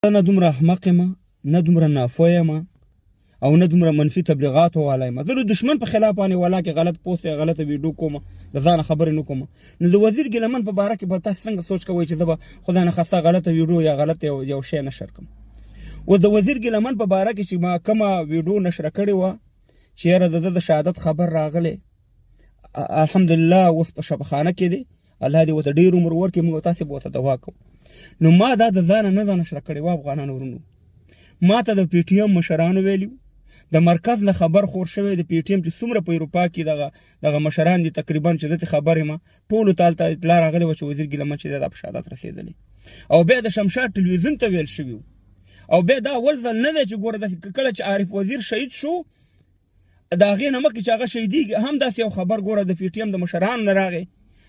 نه دومره احمق یم، نه دومره نافوه یم او نه دومره منفي تبلیغاتو والا یم. زه د دشمن په خلاف باندې ولا کې غلط پوسټ یا غلطه ویډیو کوم، د ځانه خبرې نه کوم. نو د وزیر ګیلمن په باره کې به تاسو څنګه سوچ کوئ چې زه به خدای نخواسته غلطه ویډیو یا غلط یو شی نشر کړم. اوس د وزیر ګیلمن په باره کې چې ما کومه ویډیو نشر کړې وه چې یاره د شهادت خبر راغلی، الحمدلله اوس په شفاخانه کې دی، الله دې ورته ډېر عمر ورکړي، موږ تاسې به ورته دوا کوو. نو ما دا د ځانه نه ده نشره کړې وه افغانانو ورونو. ما ته د پی ټي ایم مشرانو ویلي، د مرکز له خبر خور شوی د پی ټي ایم چې څومره په اروپا کې دغه مشران دي تقریبا چې دته خبر یم ټولو ته هلته اطلاع راغلی وه چې وزیر ګیلمن چې دی دا په شهادت رسېدلی، او بیا د شمشاد ټلویزیون ته ویل شوي و. او بیا دا اول ځل نه دی چې ګوره داسې کله چې عارف وزیر شهید شو د هغې نه مخکې چې هغه شهیدېږي هم داسې یو خبر ګوره د پی ټي ایم د مشرانو نه راغی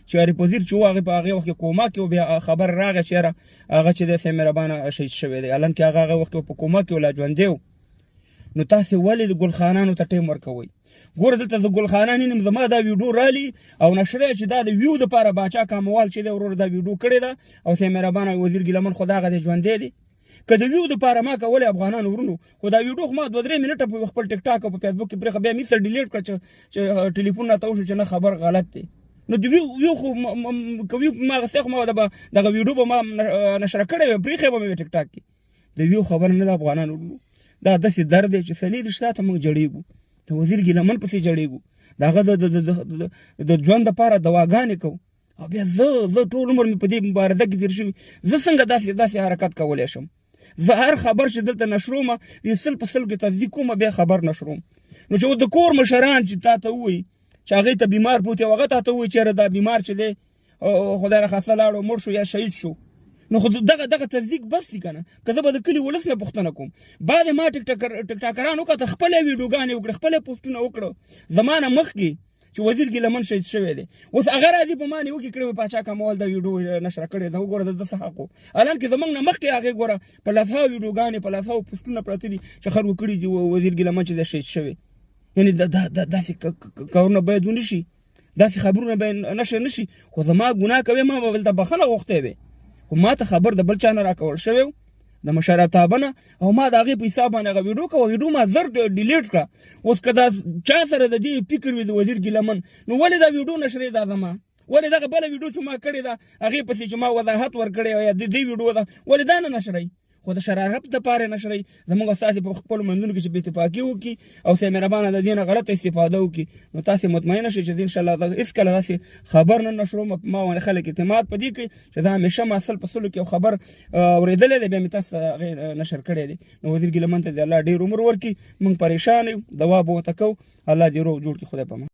چې عارف وزیر چې و هغې په هغې وخت کې کوما کې و، بیا خبر راغی چې یاره هغه چې دی صاحب مهربانه شهید شوی دی، حالانکې هغه وخت کې په کوما کې و لا ژوندی و. نو تاسې ولې د ګلخانانو ته ټیم ورکوئ؟ ګوره دلته زه ګلخانان یم، زما دا ویډیو رالي او نشره چې دا د ویو دپاره باچا کاموال چې دی ورور دا ویډیو کړې ده او صاحب مهربانه وزیر ګیلمن خو دغه دی ژوندی دی. که د ویو دپاره ما کولی افغانانو ورونو، خو دا ویډیو خو ما 2-3 منټه په خپل ټیک ټاک او په فیسبوک کې پرېښه، بیا مې سره ډیلیټ کړه چې ټلیفون راته وشو چې نه خبر غلط دی. نو د ویو خو که ویو ما هغسې خو ما دغه ویډیو به ما نشره کړی وی، پرېښی به مې ټیک ټاک کې. د ویو خبره نه ده افغانانو ورونو، دا داسې درد دی چې سلي رشته ته موږ جړېږو، د وزیر ګیلمن پسې جړېږو، د هغه د ژوند دپاره دواګانې کوو، او بیا زه ټول عمر مې په دې مبارزه کې تېر شوي، زه څنګه داسې حرکت کولی شم؟ زه هر خبر چې دلته نشرومه د 100% کې تصدیق کومه بیا خبر نشروم. نو چې د کور مشران چې تا ته ووایي چې هغې ته بیمار پروت او هغه تا ته ووایي چې یاره دا بیمار چې دی خدای نخواسته لاړو مړ شو یا شهید شو، نو خو دغه تصدیق بس دی که نه؟ که زه به د کلي ولس نه پوښتنه کوم، بعد ما ټیک ټاکران وکړه خپله ویډیوګانې وکړه، خپله پوسټونه وکړه زما نه مخکې چې وزیر ګیلمن شهید شوی دی. اوس هغه راځي په ما نیوکې کړې وي پاچا کاموال دا ویډیو نشره کړې ده، وګوره د ده څه حق و، حالانکې زموږ نه مخکې هغې ګوره په لسهاوو ویډیوګانې په لسهاوو پوسټونه پراته دي چې خلکو کړي دي وزیر ګیلمن چې دی شهید شوی. یعنې داسې کارونه باید ونه شي، داسې خبرونه باید نشر نه شي. خو زما ګناه کوې ما به بلته بخښنه غوښتی وی، خو ما ته خبر د بل چا نه راکول شوی و د مشرتابه نه، او ما د هغې په حساب باندې هغه ویډیو کوه، ویډیو ما زر ډیلیټ کړه. اوس که دا چا سره د دې فکر وي د وزیر ګیلمن، نو ولې دا ویډیو نشرې دا زما؟ ولې دغه بله ویډیو چې ما کړې ده هغې پسې چې ما وضاحت ورکړی یا د دې ویډیو ده ولې دا نه نشرئ؟ خو د شرارت دپاره نشرئ. زموږ ستاسې په خپلو منځونو کې چې بې اتفاقي وکړي او صاحب مهربانه د دې نه غلطه استفاده وکړي، نو تاسې مطمئنه شئ چې زه انشاءالله هېڅکله داسې خبر نه نشروم. ما باندې خلک اعتماد په دې کوي چې دا همیشه ما 100% کې یو خبر اورېدلی دی، بیا مې تاسو ته نشر کړی دی. نو وزیر ګیلمن ته دې الله ډېر عمر ورکړي، موږ پریشان یو، دوا به ورته کوو، الله دې روغ جوړ کړي. خدای په امان.